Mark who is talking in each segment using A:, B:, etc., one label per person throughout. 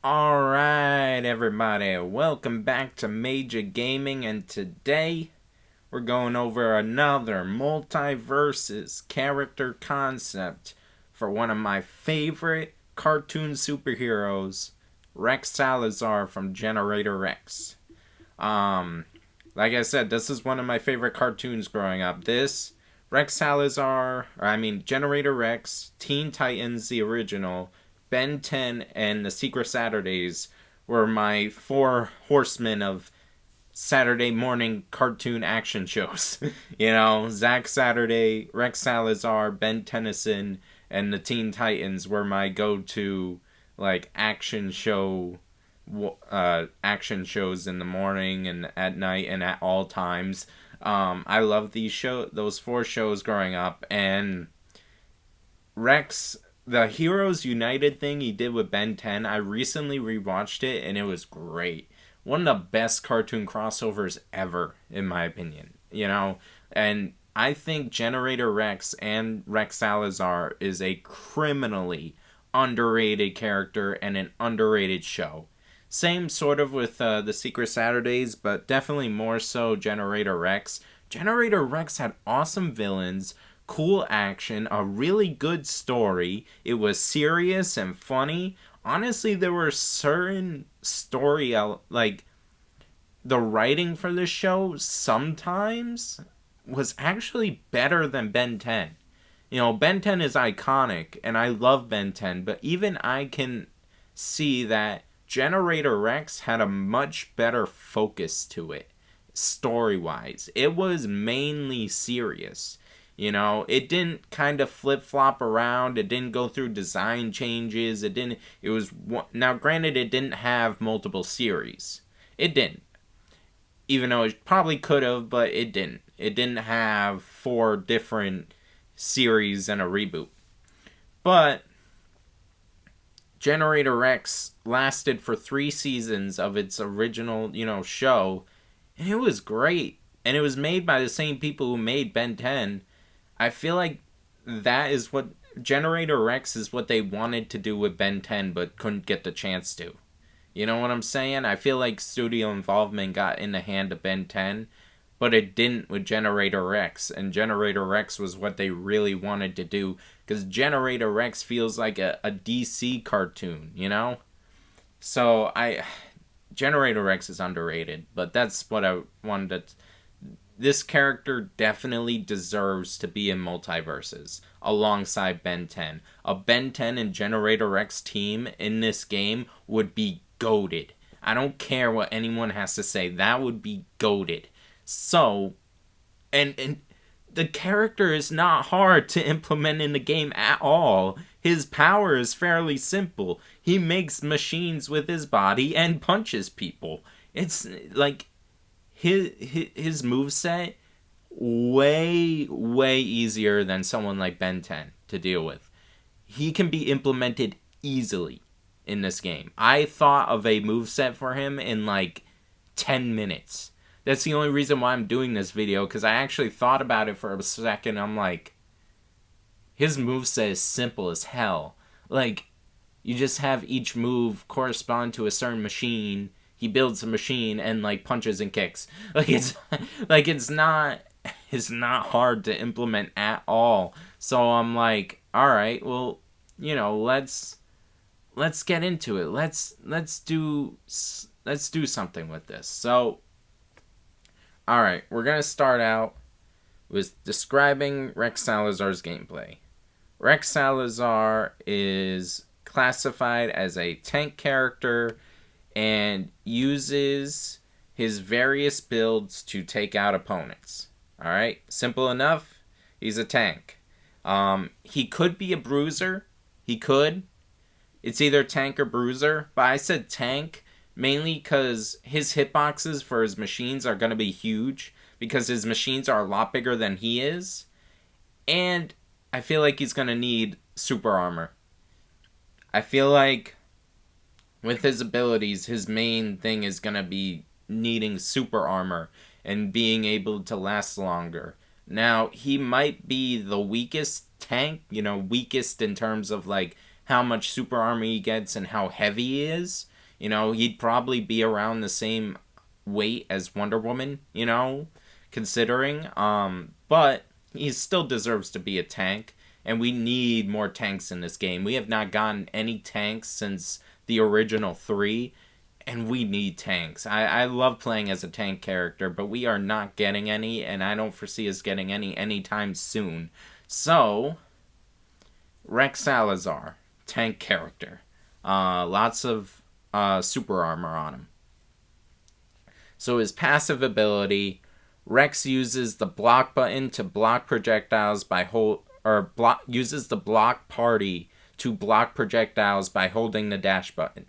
A: Alright, everybody, welcome back to Major Gaming, and today we're going over another Multiversus character concept for one of my favorite cartoon superheroes, Rex Salazar from Generator Rex. Like I said, this is one of my favorite cartoons growing up. Rex Salazar, Generator Rex, Teen Titans, the original, Ben 10, and the Secret Saturdays were my four horsemen of Saturday morning cartoon action shows. Zack Saturday, Rex Salazar, Ben Tennyson, and the Teen Titans were my go-to action shows in the morning and at night and at all times. I love those four shows growing up, and Rex, the Heroes United thing he did with Ben 10, I recently rewatched it and it was great. One of the best cartoon crossovers ever, in my opinion. And I think Generator Rex and Rex Salazar is a criminally underrated character and an underrated show. Same sort of with the Secret Saturdays, but definitely more so Generator Rex. Generator Rex had awesome villains, cool action, a really good story. It was serious and funny. Honestly, there were certain the writing for this show sometimes was actually better than Ben 10. Ben 10 is iconic, and I love Ben 10, but even I can see that Generator Rex had a much better focus to it, story-wise. It was mainly serious. It didn't kind of flip-flop around. It didn't go through design changes. Now granted, it didn't have multiple series. It didn't. Even though it probably could have, but it didn't. It didn't have 4 different series and a reboot. But Generator Rex lasted for 3 seasons of its original, show, and it was great. And it was made by the same people who made Ben 10. I feel like that is what Generator Rex is what they wanted to do with Ben 10 but couldn't get the chance to. You know what I'm saying? I feel like studio involvement got in the hand of Ben 10, but it didn't with Generator Rex. And Generator Rex was what they really wanted to do, because Generator Rex feels like a DC cartoon, So Generator Rex is underrated, but that's what I wanted to... This character definitely deserves to be in Multiversus alongside Ben 10. A Ben 10 and Generator Rex team in this game would be goated. I don't care what anyone has to say. That would be goated. So, and the character is not hard to implement in the game at all. His power is fairly simple. He makes machines with his body and punches people. It's like... His moveset way easier than someone like Ben 10 to deal with. He can be implemented easily in this game. I thought of a moveset for him in 10 minutes. That's the only reason why I'm doing this video, because I actually thought about it for a second. I'm like, his moveset is simple as hell. You just have each move correspond to a certain machine. He builds a machine and punches and kicks. It's not hard to implement at all. So I'm like, all right, well, let's get into it. Let's do something with this. So, all right, we're gonna start out with describing Rex Salazar's gameplay. Rex Salazar is classified as a tank character and uses his various builds to take out opponents. Alright, simple enough. He's a tank. He could be a bruiser. He could. It's either tank or bruiser, but I said tank mainly because his hitboxes for his machines are going to be huge, because his machines are a lot bigger than he is, and I feel like he's going to need super armor. I feel like with his abilities, his main thing is going to be needing super armor and being able to last longer. Now, he might be the weakest tank, weakest in terms of how much super armor he gets and how heavy he is. You know, he'd probably be around the same weight as Wonder Woman, you know, considering. But he still deserves to be a tank, and we need more tanks in this game. We have not gotten any tanks since the original 3, and we need tanks. I love playing as a tank character, but we are not getting any, and I don't foresee us getting any anytime soon. So, Rex Salazar, tank character. Lots of super armor on him. So his passive ability, Rex uses the block button to block projectiles uses the block party to block projectiles by holding the dash button.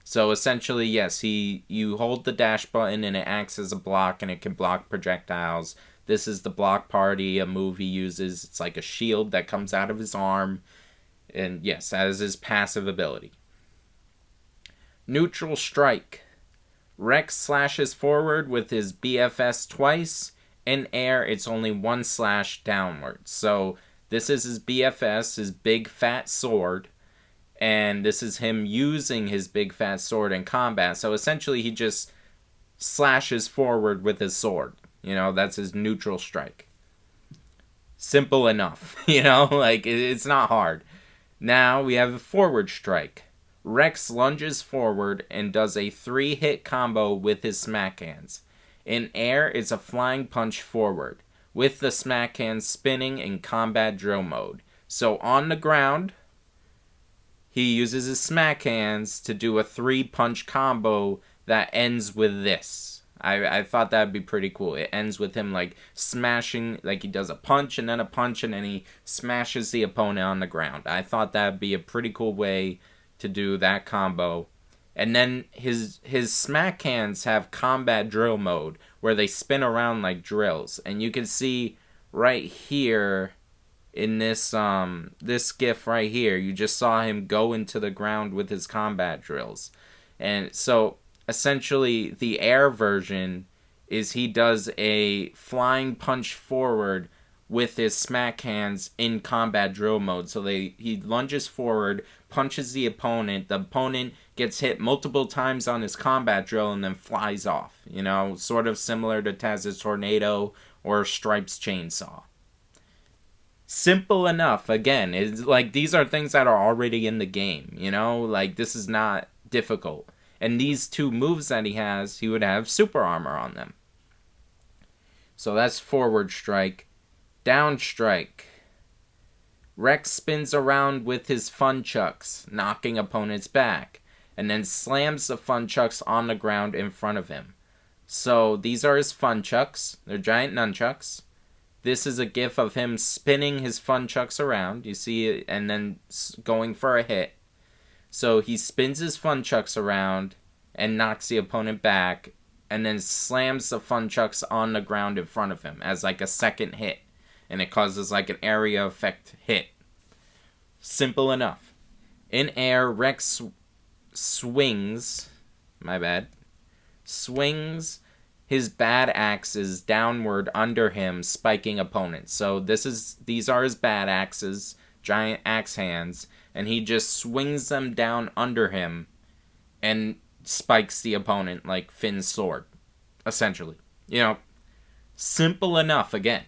A: So essentially, yes, you hold the dash button and it acts as a block and it can block projectiles. This is the block party, a move he uses. It's like a shield that comes out of his arm. And yes, that is his passive ability. Neutral strike. Rex slashes forward with his BFS twice. In air, it's only one slash downwards. So this is his BFS, his big fat sword. And this is him using his big fat sword in combat. So essentially he just slashes forward with his sword. You know, that's his neutral strike. Simple enough. You know, like, it's not hard. Now we have a forward strike. Rex lunges forward and does a 3-hit combo with his smack hands. In air, it's a flying punch forward, with the smack hands spinning in combat drill mode. So on the ground, he uses his smack hands to do a 3-punch combo that ends with this. I thought that would be pretty cool. It ends with him like smashing, like he does a punch and then he smashes the opponent on the ground. I thought that would be a pretty cool way to do that combo. And then his smack hands have combat drill mode where they spin around like drills. And you can see right here in this gif right here, you just saw him go into the ground with his combat drills. And so essentially the air version is he does a flying punch forward with his smack hands in combat drill mode. So he lunges forward, punches the opponent gets hit multiple times on his combat drill and then flies off. You know, sort of similar to Taz's Tornado or Stripe's Chainsaw. Simple enough. Again, it's like these are things that are already in the game, you know? Like, this is not difficult. And these 2 moves that he has, he would have super armor on them. So that's forward strike. Down strike. Rex spins around with his funchucks, knocking opponents back, and then slams the funchucks on the ground in front of him. So these are his funchucks. They're giant nunchucks. This is a gif of him spinning his funchucks around. You see it, and then going for a hit. So he spins his funchucks around and knocks the opponent back, and then slams the funchucks on the ground in front of him as like a second hit. And it causes like an area effect hit. Simple enough. In air, Rex swings his bad axes downward under him, spiking opponents. So these are his bad axes, giant axe hands, and he just swings them down under him and spikes the opponent like Finn's sword, essentially. You know, simple enough again.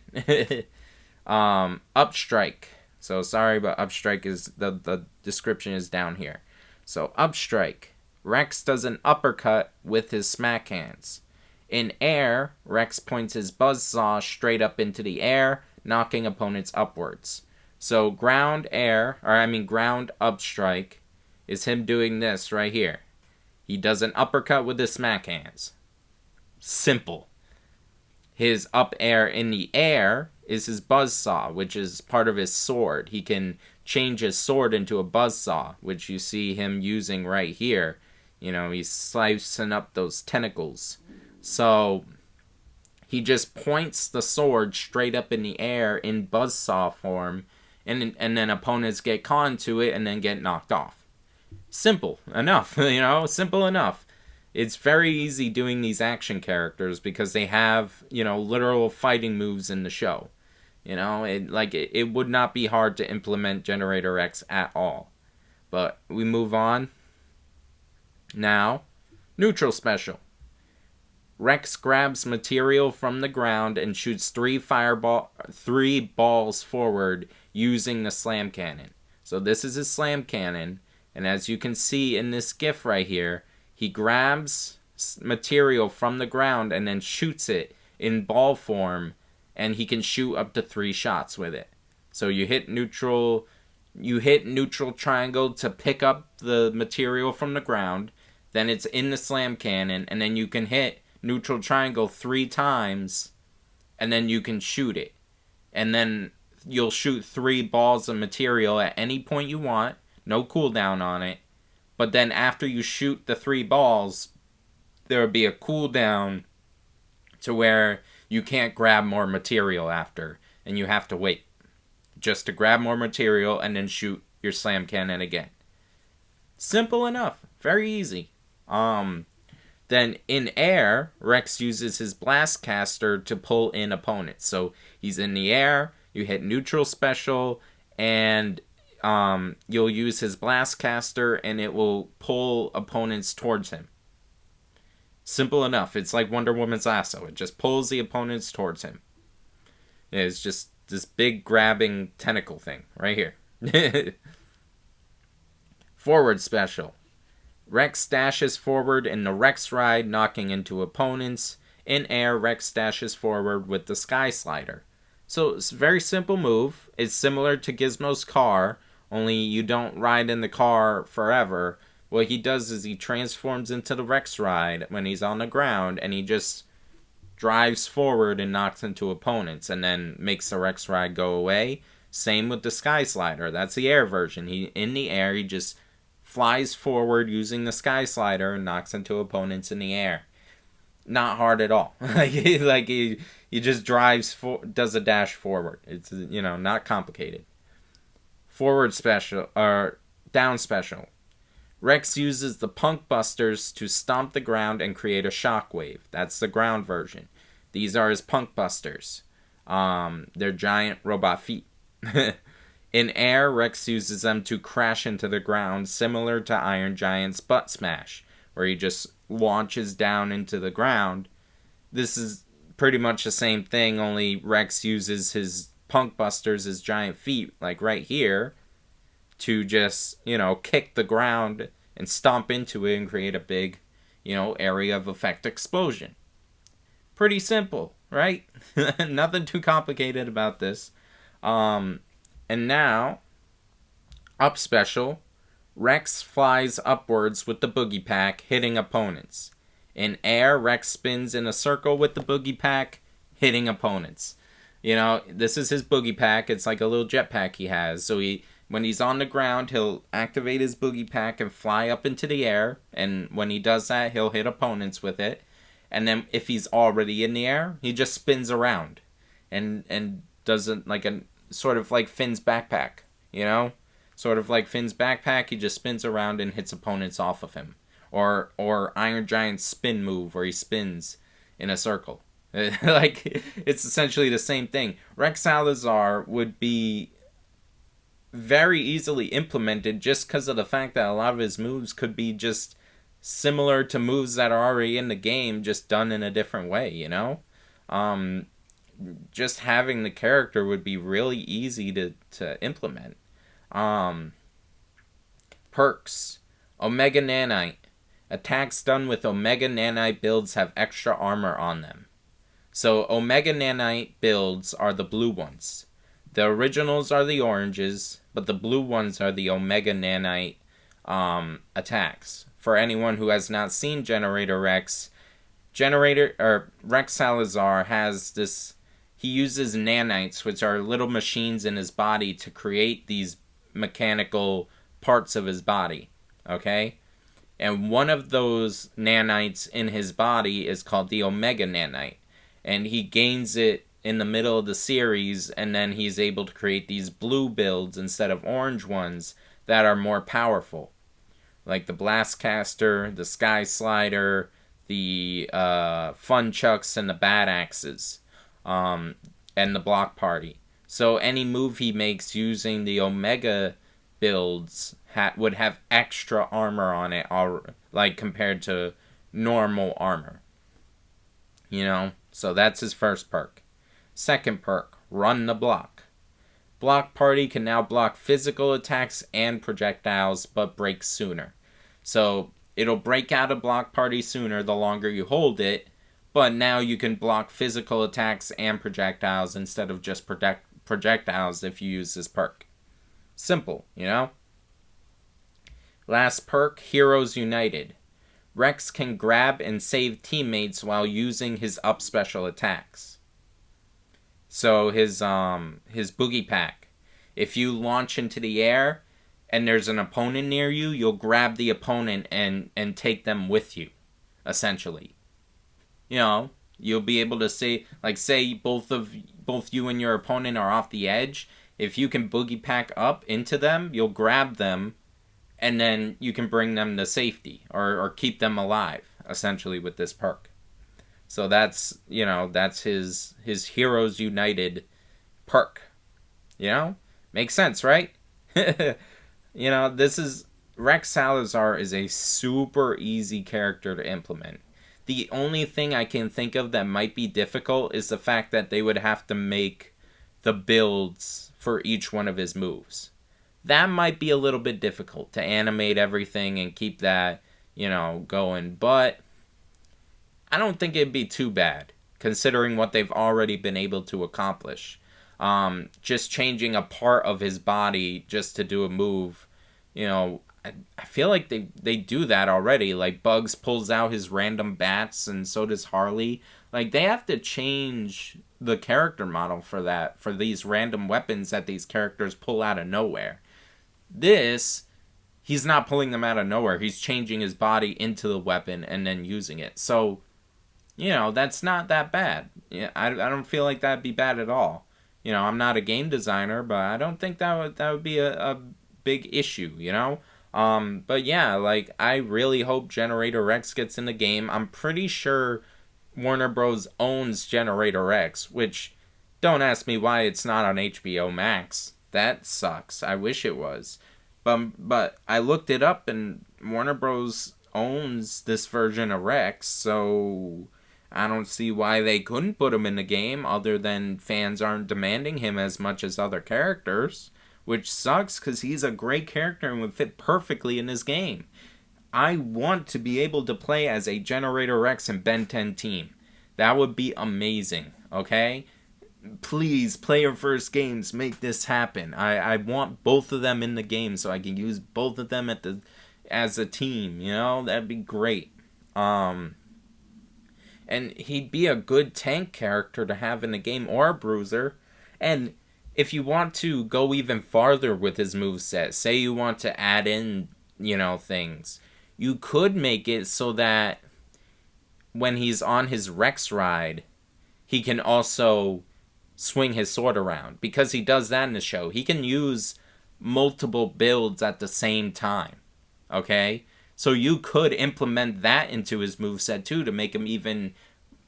A: Up strike. So sorry, but up strike is the description is down here. So up strike. Rex does an uppercut with his smack hands. In air, Rex points his buzzsaw straight up into the air, knocking opponents upwards. So ground up strike is him doing this right here. He does an uppercut with his smack hands. Simple. His up air in the air is his buzzsaw, which is part of his sword. He can change his sword into a buzzsaw, which you see him using right here. You know, he's slicing up those tentacles. So he just points the sword straight up in the air in buzzsaw form, and then opponents get caught into it and then get knocked off. Simple enough, you know, simple enough. It's very easy doing these action characters because they have, you know, literal fighting moves in the show. You know, it would not be hard to implement Generator X at all. But we move on. Now, Neutral special. Rex grabs material from the ground and shoots three balls forward using the slam cannon. So this is his slam cannon, and as you can see in this GIF right here, he grabs material from the ground and then shoots it in ball form, and he can shoot up to 3 shots with it. So you hit neutral triangle to pick up the material from the ground, then it's in the slam cannon, and then you can hit neutral triangle 3 times, and then you can shoot it. And then you'll shoot 3 balls of material at any point you want, no cooldown on it. But then after you shoot the 3 balls, there will be a cooldown to where you can't grab more material after, and you have to wait just to grab more material and then shoot your slam cannon again. Simple enough, very easy. Then in air, Rex uses his blast caster to pull in opponents. So he's in the air, you hit neutral special, and you'll use his blast caster and it will pull opponents towards him. Simple enough. It's like Wonder Woman's lasso. It just pulls the opponents towards him. It's just this big grabbing tentacle thing right here. Forward special. Rex dashes forward in the Rex Ride, knocking into opponents. In air, Rex dashes forward with the Sky Slider. So it's a very simple move. It's similar to Gizmo's car, only you don't ride in the car forever. What he does is he transforms into the Rex Ride when he's on the ground, and he just drives forward and knocks into opponents, and then makes the Rex Ride go away. Same with the Sky Slider. That's the air version. In the air, he just flies forward using the Sky Slider and knocks into opponents in the air. Not hard at all. he just does a dash forward. It's, not complicated. Forward special, or down special. Rex uses the Punk Busters to stomp the ground and create a shockwave. That's the ground version. These are his Punk Busters. They're giant robot feet. In air, Rex uses them to crash into the ground, similar to Iron Giant's Butt Smash, where he just launches down into the ground. This is pretty much the same thing, only Rex uses his Punk Busters, his giant feet, like right here, to just, kick the ground and stomp into it and create a big, area of effect explosion. Pretty simple, right? Nothing too complicated about this. And now, up special, Rex flies upwards with the Boogie Pack, hitting opponents. In air, Rex spins in a circle with the Boogie Pack, hitting opponents. This is his Boogie Pack. It's like a little jetpack he has. So when he's on the ground, he'll activate his Boogie Pack and fly up into the air. And when he does that, he'll hit opponents with it. And then if he's already in the air, he just spins around and does a sort of like Finn's backpack, Sort of like Finn's backpack, he just spins around and hits opponents off of him. Or Iron Giant's spin move, where he spins in a circle. It's essentially the same thing. Rex Salazar would be very easily implemented just because of the fact that a lot of his moves could be just similar to moves that are already in the game, just done in a different way, Just having the character would be really easy to implement. Perks. Omega Nanite. Attacks done with Omega Nanite builds have extra armor on them. So Omega Nanite builds are the blue ones. The originals are the oranges, but the blue ones are the Omega Nanite attacks. For anyone who has not seen Generator Rex, Rex Salazar has this. He uses nanites, which are little machines in his body, to create these mechanical parts of his body. Okay? And one of those nanites in his body is called the Omega Nanite. And he gains it in the middle of the series, and then he's able to create these blue builds instead of orange ones that are more powerful. Like the Blast Caster, the Sky Slider, the Fun Chucks, and the Bad Axes. And the Block Party. So any move he makes using the Omega builds would have extra armor on it, compared to normal armor. So that's his first perk. Second perk, Run the Block. Block Party can now block physical attacks and projectiles, but break sooner. So it'll break out of Block Party sooner the longer you hold it, but now you can block physical attacks and projectiles instead of just projectiles if you use this perk. Simple, Last perk, Heroes United. Rex can grab and save teammates while using his up special attacks. So his boogie pack. If you launch into the air and there's an opponent near you, you'll grab the opponent and take them with you, essentially. You'll be able to say both you and your opponent are off the edge. If you can boogie pack up into them, you'll grab them, and then you can bring them to safety or keep them alive, essentially, with this perk. So that's his Heroes United perk. Makes sense, right? Rex Salazar is a super easy character to implement. The only thing I can think of that might be difficult is the fact that they would have to make the builds for each one of his moves. That might be a little bit difficult to animate everything and keep that, going. But I don't think it'd be too bad, considering what they've already been able to accomplish. Just changing a part of his body just to do a move, I feel like they do that already. Like, Bugs pulls out his random bats, and so does Harley. Like, they have to change the character model for that, for these random weapons that these characters pull out of nowhere. This, he's not pulling them out of nowhere. He's changing his body into the weapon and then using it. So, that's not that bad. I don't feel like that'd be bad at all. I'm not a game designer, but I don't think that would be a big issue, But yeah, I really hope Generator X gets in the game. I'm pretty sure Warner Bros. Owns Generator X, which, don't ask me why it's not on HBO Max. That sucks. I wish it was. But I looked it up, and Warner Bros. Owns this version of Rex, so I don't see why they couldn't put him in the game, other than fans aren't demanding him as much as other characters, which sucks because he's a great character and would fit perfectly in this game. I want to be able to play as a Generator Rex and Ben 10 team. That would be amazing, okay? Please, Player First Games, make this happen. I want both of them in the game so I can use both of them as a team, That'd be great. And he'd be a good tank character to have in the game, or a bruiser. And if you want to go even farther with his moveset, say you want to add in, things, you could make it so that when he's on his Rex ride, he can also swing his sword around. Because he does that in the show. He can use multiple builds at the same time. Okay? So you could implement that into his moveset too to make him even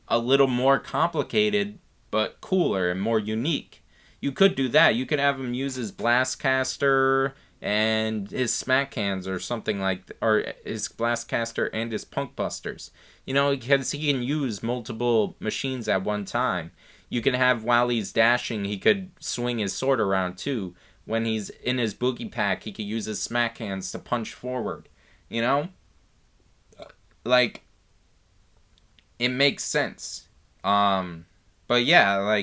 A: a little more complicated but cooler and more unique. You could do that. You could have him use his Blastcaster and his Smack Hands or something or his Blastcaster and his Punk Busters. Because he can use multiple machines at one time. You can have, while he's dashing, he could swing his sword around too. When he's in his Boogie Pack, he could use his Smack Hands to punch forward. It makes sense. But yeah,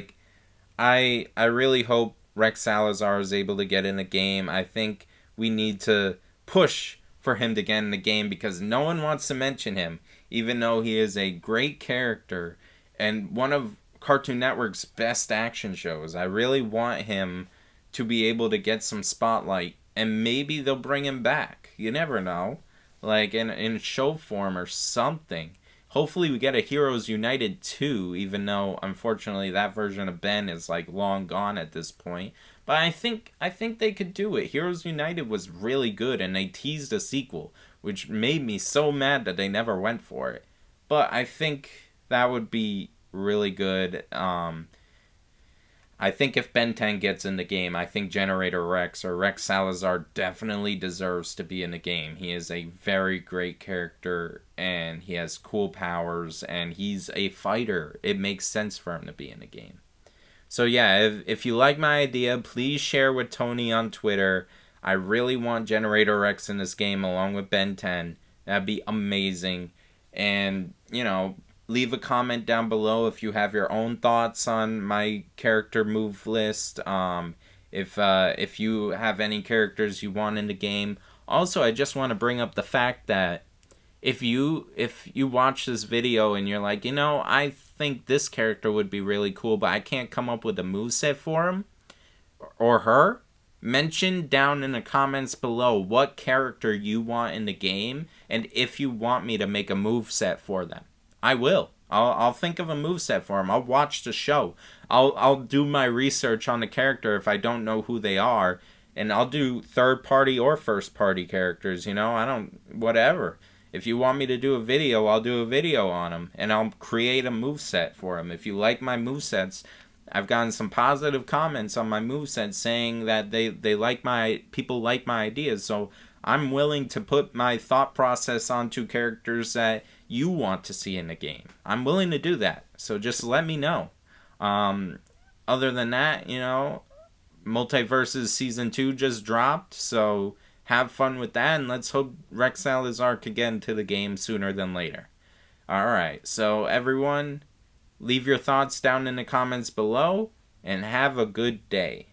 A: I really hope Rex Salazar is able to get in the game. I think we need to push for him to get in the game because no one wants to mention him, even though he is a great character and one of Cartoon Network's best action shows. I really want him to be able to get some spotlight, and maybe they'll bring him back. You never know. In show form or something. Hopefully we get a Heroes United 2, even though, unfortunately, that version of Ben is, long gone at this point. But I think they could do it. Heroes United was really good, and they teased a sequel, which made me so mad that they never went for it. But I think that would be really good. I think if Ben 10 gets in the game, I think Generator Rex or Rex Salazar definitely deserves to be in the game. He is a very great character and he has cool powers and he's a fighter. It makes sense for him to be in the game. So yeah, if you like my idea, please share with Tony on Twitter. I really want Generator Rex in this game along with Ben 10. That'd be amazing. And, leave a comment down below if you have your own thoughts on my character move list. If you have any characters you want in the game. Also, I just want to bring up the fact that if you watch this video and you're like, I think this character would be really cool, but I can't come up with a moveset for him or her, mention down in the comments below what character you want in the game and if you want me to make a moveset for them. I will. I'll think of a moveset for them. I'll watch the show. I'll do my research on the character if I don't know who they are, and I'll do third party or first party characters, whatever. If you want me to do a video, I'll do a video on them, and I'll create a moveset for them. If you like my movesets, I've gotten some positive comments on my movesets saying that people like my ideas, so I'm willing to put my thought process onto characters that you want to see in the game. I'm willing to do that, so just let me know. Other than that, Multiversus Season 2 just dropped, so have fun with that, and let's hope Rex Salazar can get into the game sooner than later. Alright, so everyone, leave your thoughts down in the comments below, and have a good day.